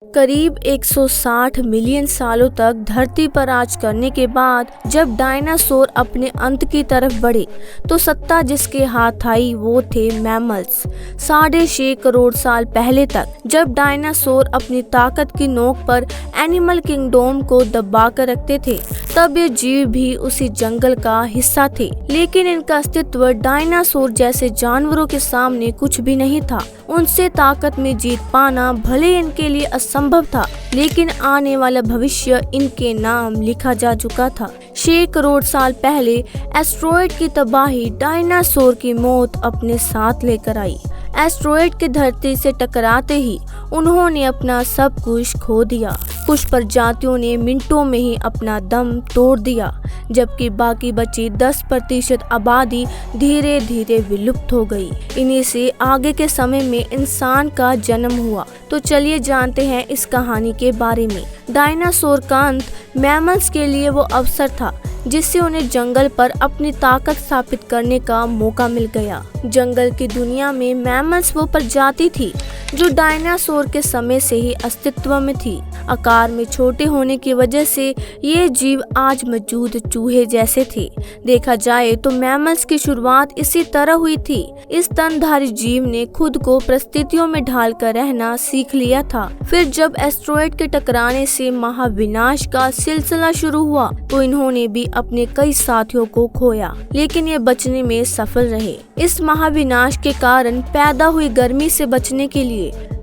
करीब 160 मिलियन सालों तक धरती पर राज करने के बाद जब डायनासोर अपने अंत की तरफ बढ़े तो सत्ता जिसके हाथ आई वो थे मैमल्स। 6.5 करोड़ साल पहले तक जब डायनासोर अपनी ताकत की नोक पर एनिमल किंगडम को दबा कर रखते थे तब ये जीव भी उसी जंगल का हिस्सा थे, लेकिन इनका अस्तित्व डायनासोर जैसे जानवरों के सामने कुछ भी नहीं था। उनसे ताकत में जीत पाना भले इनके लिए असंभव था, लेकिन आने वाला भविष्य इनके नाम लिखा जा चुका था। 6 करोड़ साल पहले एस्टेरॉयड की तबाही डायनासोर की मौत अपने साथ लेकर आई। एस्टेरॉयड के धरती से टकराते ही उन्होंने अपना सब कुछ खो दिया। कुछ प्रजातियों ने मिनटों में ही अपना दम तोड़ दिया, जबकि बाकी बची 10% आबादी धीरे धीरे विलुप्त हो गई। इन्हीं से आगे के समय में इंसान का जन्म हुआ। तो चलिए जानते हैं इस कहानी के बारे में। डायनासोर का अंत मैमल्स के लिए वो अवसर था जिससे उन्हें जंगल पर अपनी ताकत स्थापित करने का मौका मिल गया। जंगल की दुनिया में मैमल्स वो प्रजाति थी जो डायनासोर के समय से ही अस्तित्व में थी। आकार में छोटे होने की वजह से ये जीव आज मौजूद चूहे जैसे थे। देखा जाए तो मैमल्स की शुरुआत इसी तरह हुई थी। इस स्तनधारी जीव ने खुद को परिस्थितियों में ढालकर रहना सीख लिया था। फिर जब एस्टेरॉयड के टकराने से महाविनाश का सिलसिला शुरू हुआ तो इन्होंने भी अपने कई साथियों को खोया, लेकिन ये बचने में सफल रहे। इस महाविनाश के कारण पैदा हुई गर्मी से बचने के लिए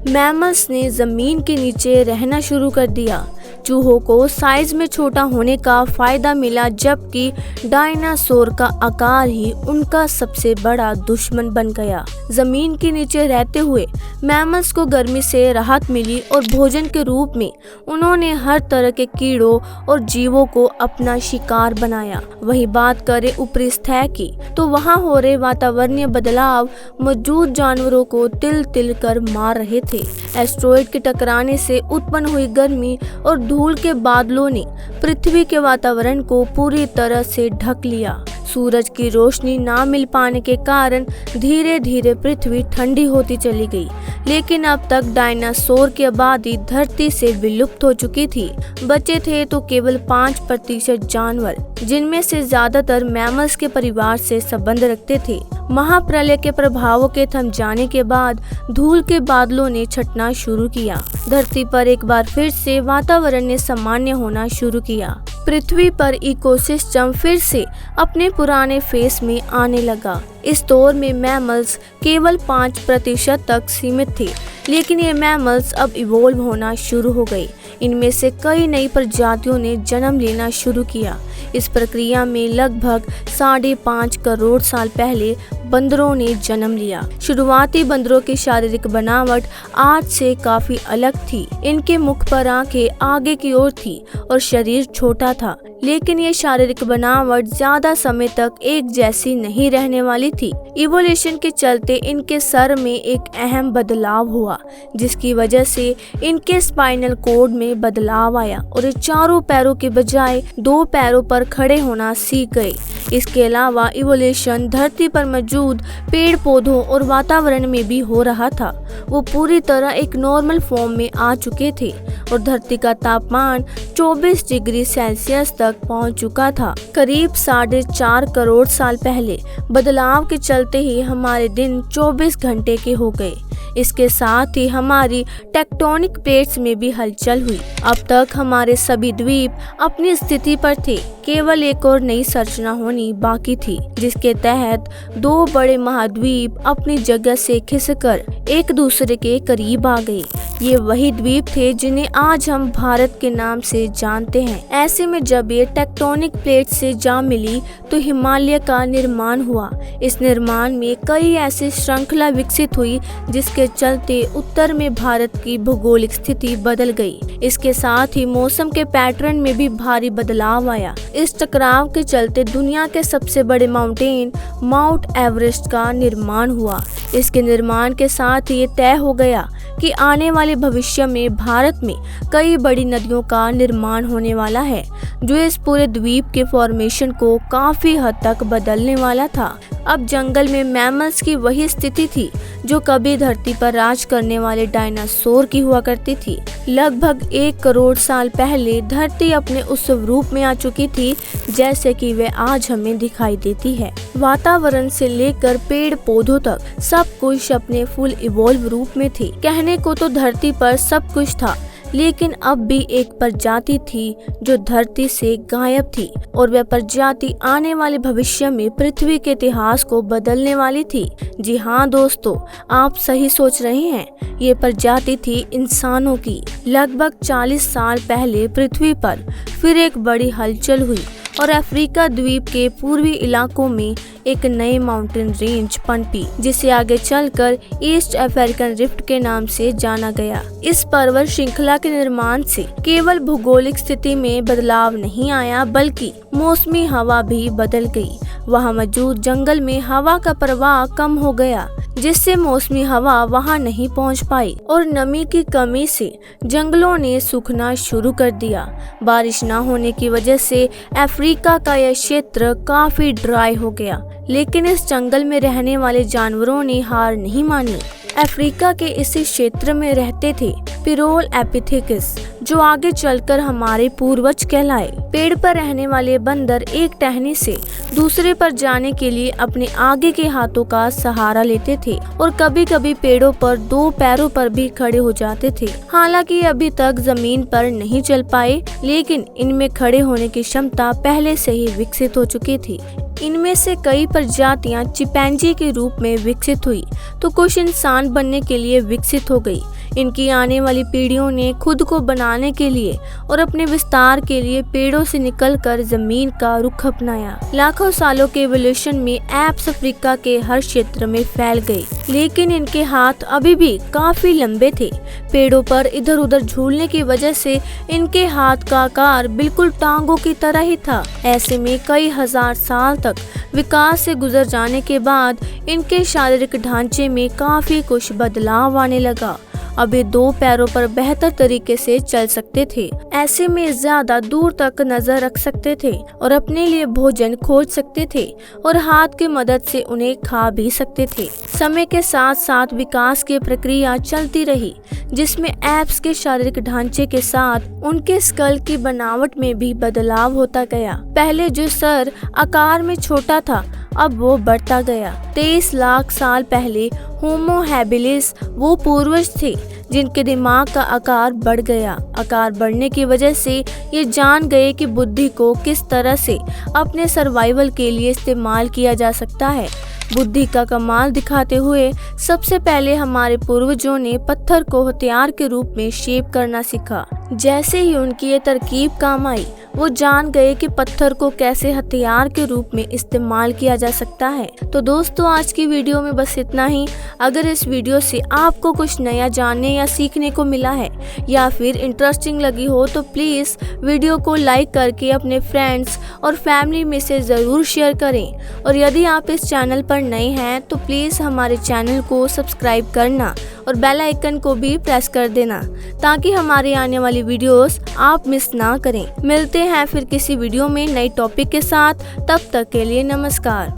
मैमल्स ने जमीन के नीचे रहना शुरू कर दिया। चूहों को साइज में छोटा होने का फायदा मिला, जबकि डायनासोर का आकार ही उनका सबसे बड़ा दुश्मन बन गया। जमीन के नीचे रहते हुए मैमल्स को गर्मी से राहत मिली और भोजन के रूप में उन्होंने हर तरह के कीड़ों और जीवों को अपना शिकार बनाया। वही बात करें ऊपरी सतह की तो वहाँ हो रहे वातावरणीय बदलाव मौजूद जानवरों को तिल तिल कर मार रहे थे। एस्टेरॉयड के टकराने से उत्पन्न हुई गर्मी और धूल के बादलों ने पृथ्वी के वातावरण को पूरी तरह से ढक लिया। सूरज की रोशनी ना मिल पाने के कारण धीरे धीरे पृथ्वी ठंडी होती चली गई, लेकिन अब तक डायनासोर की आबादी धरती से विलुप्त हो चुकी थी। बचे थे तो केवल 5% जानवर, जिनमें से ज्यादातर मैमल्स के परिवार से संबंध रखते थे। महाप्रलय के प्रभावों के थम जाने के बाद धूल के बादलों ने छटना शुरू किया। धरती पर एक बार फिर से वातावरण ने सामान्य होना शुरू किया। पृथ्वी पर इकोसिस्टम फिर से अपने पुराने फेस में आने लगा। इस दौर में मैमल्स केवल 5% तक सीमित थे, लेकिन ये मैमल्स अब इवोल्व होना शुरू हो गए। इनमें से कई नई प्रजातियों ने जन्म लेना शुरू किया। इस प्रक्रिया में लगभग 5.5 करोड़ साल पहले बंदरों ने जन्म लिया। शुरुआती बंदरों की शारीरिक बनावट आज से काफी अलग थी। इनके मुख पर आंखें आगे की ओर थी और शरीर छोटा था, लेकिन ये शारीरिक बनावट ज्यादा समय तक एक जैसी नहीं रहने वाली थी। इवोल्यूशन के चलते इनके सर में एक अहम बदलाव हुआ, जिसकी वजह से इनके स्पाइनल कोड में बदलाव आया और ये चारों पैरों के बजाय 2 पैरों पर खड़े होना सीख गए। इसके अलावा इवोल्यूशन धरती पर मौजूद पेड़ पौधों और वातावरण में भी हो रहा था। वो पूरी तरह एक नॉर्मल फॉर्म में आ चुके थे और धरती का तापमान 24 डिग्री सेल्सियस तक पहुंच चुका था। करीब 4.5 करोड़ साल पहले बदलाव के चलते ही हमारे दिन 24 घंटे के हो गए। इसके साथ ही हमारी टेक्टोनिक प्लेट्स में भी हलचल हुई। अब तक हमारे सभी द्वीप अपनी स्थिति पर थे, केवल एक और नई संरचना होनी बाकी थी, जिसके तहत 2 बड़े महाद्वीप अपनी जगह से खिसकर एक दूसरे के करीब आ गए। ये वही द्वीप थे जिन्हें आज हम भारत के नाम से जानते हैं। ऐसे में जब ये टेक्टोनिक प्लेट से जा मिली तो हिमालय का निर्माण हुआ। इस निर्माण में कई ऐसी श्रृंखला विकसित हुई जिसके चलते उत्तर में भारत की भौगोलिक स्थिति बदल गई। इसके साथ ही मौसम के पैटर्न में भी भारी बदलाव आया। इस टकराव के चलते दुनिया के सबसे बड़े माउंटेन माउंट एवरेस्ट का निर्माण हुआ। इसके निर्माण के साथ ही ये तय हो गया कि आने वाले भविष्य में भारत में कई बड़ी नदियों का निर्माण होने वाला है, जो इस पूरे द्वीप के फॉर्मेशन को काफी हद तक बदलने वाला था। अब जंगल में मैमल्स की वही स्थिति थी जो कभी धरती पर राज करने वाले डायनासोर की हुआ करती थी। लगभग 1 करोड़ साल पहले धरती अपने उस स्वरूप में आ चुकी थी जैसे कि वह आज हमें दिखाई देती है। वातावरण से लेकर पेड़ पौधों तक सब कुछ अपने फुल इवॉल्व रूप में थी। कहने को तो धरती पर सब कुछ था, लेकिन अब भी एक प्रजाति थी जो धरती से गायब थी और वह प्रजाति आने वाले भविष्य में पृथ्वी के इतिहास को बदलने वाली थी। जी हाँ दोस्तों, आप सही सोच रहे हैं, ये प्रजाति थी इंसानों की। लगभग 40 साल पहले पृथ्वी पर फिर एक बड़ी हलचल हुई और अफ्रीका द्वीप के पूर्वी इलाकों में एक नई माउंटेन रेंज पनपी, जिसे आगे चलकर ईस्ट अफ्रीकन रिफ्ट के नाम से जाना गया। इस पर्वत श्रृंखला के निर्माण से केवल भौगोलिक स्थिति में बदलाव नहीं आया, बल्कि मौसमी हवा भी बदल गई। वहां मौजूद जंगल में हवा का प्रवाह कम हो गया, जिससे मौसमी हवा वहां नहीं पहुंच पाई और नमी की कमी से जंगलों ने सूखना शुरू कर दिया। बारिश न होने की वजह से अफ्रीका का यह क्षेत्र काफी ड्राई हो गया, लेकिन इस जंगल में रहने वाले जानवरों ने हार नहीं मानी। अफ्रीका के इसी क्षेत्र में रहते थे पिरोल एपिथेकस, जो आगे चलकर हमारे पूर्वज कहलाए। पेड़ पर रहने वाले बंदर एक टहनी से दूसरे पर जाने के लिए अपने आगे के हाथों का सहारा लेते थे और कभी कभी पेड़ों पर 2 पैरों पर भी खड़े हो जाते थे। हालांकि अभी तक जमीन पर नहीं चल पाए, लेकिन इनमें खड़े होने की क्षमता पहले से ही विकसित हो चुकी थी। इनमें से कई प्रजातियां चिंपैंजी के रूप में विकसित हुई तो कुछ इंसान बनने के लिए विकसित हो गई। इनकी आने वाली पीढ़ियों ने खुद को बनाने के लिए और अपने विस्तार के लिए पेड़ों से निकलकर जमीन का रुख अपनाया। लाखों सालों के एवोल्यूशन में एप्स अफ्रीका के हर क्षेत्र में फैल गए, लेकिन इनके हाथ अभी भी काफी लंबे थे। पेड़ों पर इधर उधर झूलने की वजह से इनके हाथ का आकार बिल्कुल टांगों की तरह ही था। ऐसे में कई हजार साल तक विकास से गुजर जाने के बाद इनके शारीरिक ढांचे में काफी कुछ बदलाव आने लगा। अब ये 2 पैरों पर बेहतर तरीके से चल सकते थे। ऐसे में ज्यादा दूर तक नजर रख सकते थे और अपने लिए भोजन खोज सकते थे और हाथ की मदद से उन्हें खा भी सकते थे। समय के साथ साथ विकास की प्रक्रिया चलती रही, जिसमें एप्स के शारीरिक ढांचे के साथ उनके स्कल की बनावट में भी बदलाव होता गया। पहले जो सर आकार में छोटा था, अब वो बढ़ता गया। 23 लाख साल पहले होमो हैबिलिस वो पूर्वज थे जिनके दिमाग का आकार बढ़ गया। आकार बढ़ने की वजह से ये जान गए कि बुद्धि को किस तरह से अपने सर्वाइवल के लिए इस्तेमाल किया जा सकता है। बुद्धि का कमाल दिखाते हुए सबसे पहले हमारे पूर्वजों ने पत्थर को हथियार के रूप में शेप करना सीखा। जैसे ही उनकी ये तरकीब काम आई, वो जान गए कि पत्थर को कैसे हथियार के रूप में इस्तेमाल किया जा सकता है। तो दोस्तों, आज की वीडियो में बस इतना ही। अगर इस वीडियो से आपको कुछ नया जानने या सीखने को मिला है या फिर इंटरेस्टिंग लगी हो, तो प्लीज़ वीडियो को लाइक करके अपने फ्रेंड्स और फैमिली में से ज़रूर शेयर करें। और यदि आप इस चैनल पर नए हैं तो प्लीज़ हमारे चैनल को सब्सक्राइब करना और बेल आइकन को भी प्रेस कर देना, ताकि हमारे आने वाली वीडियोस आप मिस ना करें। मिलते हैं फिर किसी वीडियो में नई टॉपिक के साथ। तब तक के लिए नमस्कार।